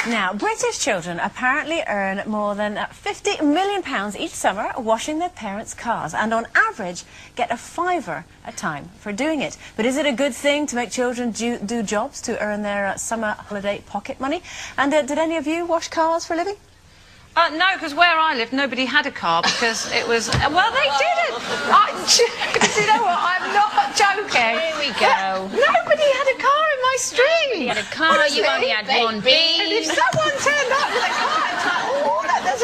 Now, British children apparently earn more than £50 million each summer washing their parents' cars, and on average get a £5 a time for doing it. But is it a good thing to make children do jobs to earn their summer holiday pocket money? And did any of you wash cars for a living? No, because where I lived, nobody had a car because it was... Well, they didn't. You know what? I'm not joking. Here we go. Nobody had a car in my street. You had a car, you only had one bean. And if someone turned up with a car, it's like, oh, look, there's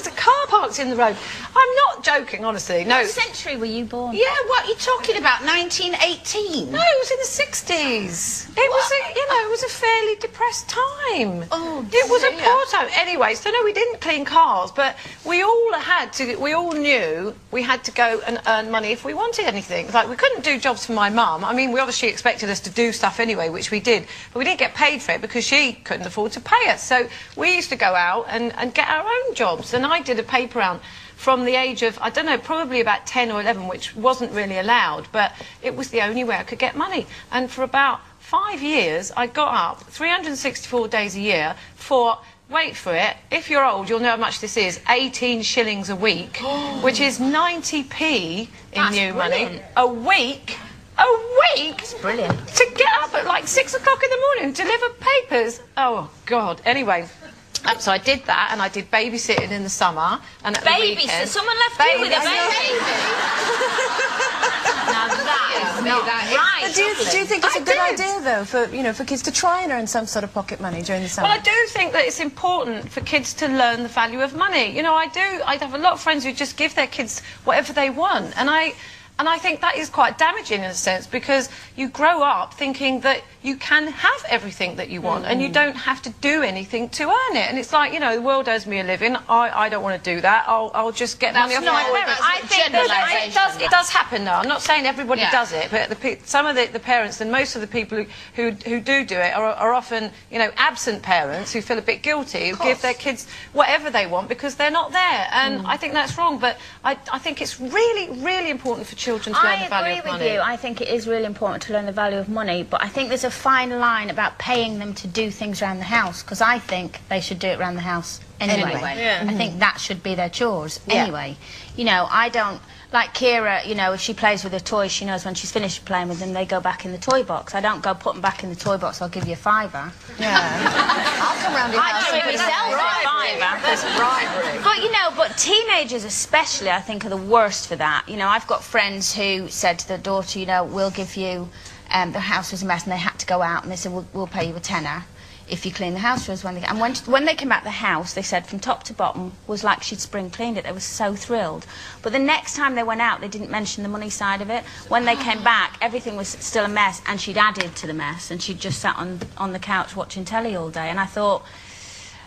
a car parked in the road. I'm not joking, honestly. No. What century were you born? Yeah, what are you talking about? 1918? No, it was in the 60s. It was a fairly depressed time. Oh, it was a dear. poor time. Anyway, so no, we didn't clean cars, but we all knew we had to go and earn money if we wanted anything. Like, we couldn't do jobs for my mum. I mean, we obviously expected us to do stuff anyway, which we did, but we didn't get paid for it because she couldn't afford to pay us. So we used to go out and get our own jobs, and I did a paper round from the age of, I don't know, probably about 10 or 11, which wasn't really allowed, but it was the only way I could get money. And for about 5 years, I got up 364 days a year for, wait for it, if you're old, you'll know how much this is, 18 shillings a week, which is 90p in new money. A week? That's brilliant. To get up at like 6 o'clock in the morning, deliver papers. Oh, God. Anyway. So I did that, and I did babysitting in the summer and at the weekend. Someone left you with a baby. Now that is not right. But do you think it's a good idea, though, for kids to try and earn some sort of pocket money during the summer? Well, I do think that it's important for kids to learn the value of money. You know, I have a lot of friends who just give their kids whatever they want, and I think that is quite damaging in a sense, because you grow up thinking that you can have everything that you want and you don't have to do anything to earn it. And it's like, you know, the world owes me a living. I don't want to do that. I'll just get money off my parents. I think that it does happen though. I'm not saying everybody does it, but some of the parents and most of the people who do it are often, you know, absent parents who feel a bit guilty, who give their kids whatever they want because they're not there. And I think that's wrong. But I think it's really, really important for children to learn the value of money. I agree with you. I think it is really important to learn the value of money, but I think there's a fine line about paying them to do things around the house, because I think they should do it around the house anyway. I think that should be their chores anyway. You know, I don't... Like Kira, you know, if she plays with her toys, she knows when she's finished playing with them, they go back in the toy box. I don't go put them back in the toy box, I'll give you a £5. Yeah. I'll come round here. I do it myself for £5. That's bribery. But, you know, but teenagers especially, I think, are the worst for that. You know, I've got friends who said to their daughter, you know, we'll give you... their house was a mess and they had to go out, and they said, we'll pay you a tenner if you clean the house for us when they get... And when they came back the house, they said from top to bottom was like she'd spring cleaned it. They were so thrilled. But the next time they went out, they didn't mention the money side of it. When they came back, everything was still a mess, and she'd added to the mess, and she'd just sat on the couch watching telly all day. And I thought...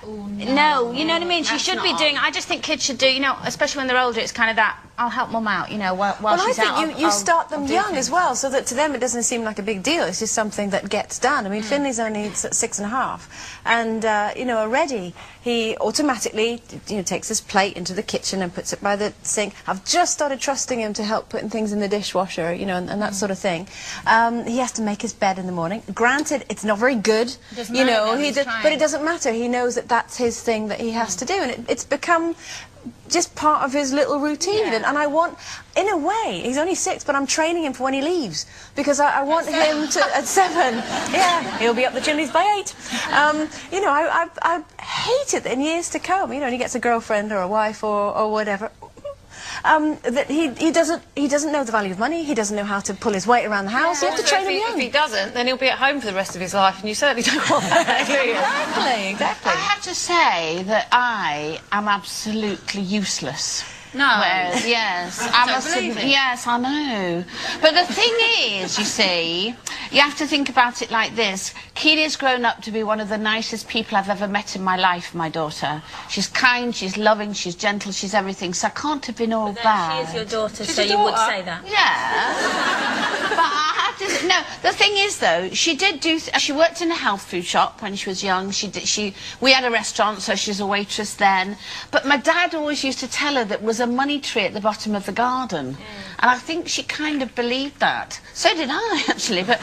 No, you know what I mean? She should be doing... I just think kids should do, you know, especially when they're older, it's kind of that, I'll help mum out, you know, while she's out. I think you start them young as well, so that to them it doesn't seem like a big deal. It's just something that gets done. I mean, Finley's only 6½, and, you know, already he automatically, you know, takes his plate into the kitchen and puts it by the sink. I've just started trusting him to help putting things in the dishwasher, you know, and that sort of thing. He has to make his bed in the morning. Granted, it's not very good, you know, but it doesn't matter. He knows that that's his thing that he has to do, and it's become just part of his little routine. And I want, in a way, he's only 6, but I'm training him for when he leaves, because I want him to, at 7, he'll be up the chimneys by 8. You know, I hate it in years to come, you know, and he gets a girlfriend or a wife or whatever. That he doesn't know the value of money. He doesn't know how to pull his weight around the house. You have to train him young. If he doesn't, then he'll be at home for the rest of his life, and you certainly don't want that, do you? Exactly. I have to say that I am absolutely useless. No. Well, yes. Yes, I know. But the thing is, you see, you have to think about it like this. Keely's grown up to be one of the nicest people I've ever met in my life, my daughter. She's kind, she's loving, she's gentle, she's everything, so I can't have been all bad. She is your daughter, so you would say that. Yeah. But I have to No, the thing is, though, she did do... she worked in a health food shop when she was young. We had a restaurant, so she was a waitress then. But my dad always used to tell her that was a money tree at the bottom of the garden. And I think she kind of believed that. So did I, actually. But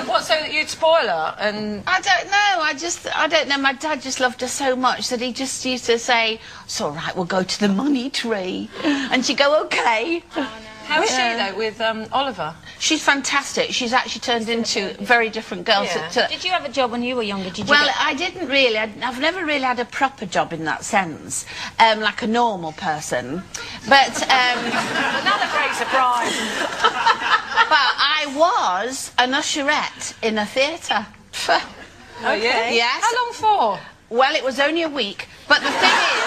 What, so that you'd spoil her? And I don't know. I don't know. My dad just loved her so much that he just used to say, "It's all right, we'll go to the money tree." And she'd go, "Okay." how is she, though, with Oliver? She's fantastic. She's actually turned into a very different girl. Yeah. Did you have a job when you were younger? Did you Well, I didn't really. I've never really had a proper job in that sense, like a normal person. But Another great surprise. but I was an usherette in a theatre. Oh, yeah? Yes. How long for? Well, it was only a week. But the thing is,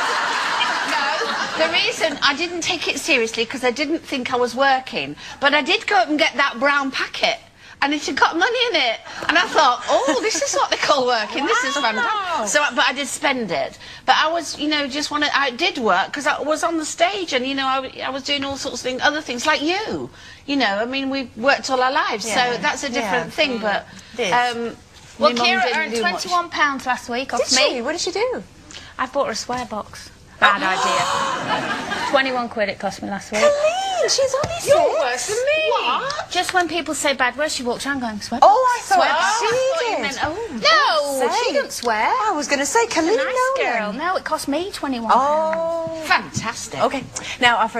no, the reason I didn't take it seriously because I didn't think I was working. But I did go up and get that brown packet. And it had got money in it. And I thought, oh, this is what they call working. This is fantastic. So, but I did spend it. But I was, you know, I did work because I was on the stage and, you know, I was doing all sorts of things, other things like you. You know, I mean, we worked all our lives. Yeah. So that's a different thing. But, Well, my mum Kira didn't earned do much. £21 last week off Did me. she? What did she do? I bought her a swear box. Bad idea. 21 quid it cost me last week. Colleen, she's only 6. You're worse than me. What? Just when people say bad words, she walked around going, swear box. Oh, I thought Swear box. she I thought you did. meant, oh, God's no, she sake. didn't swear. I was going to say, Colleen Nice Nolan. girl. No, it cost me £21. Oh. Fantastic. Okay. Now, our first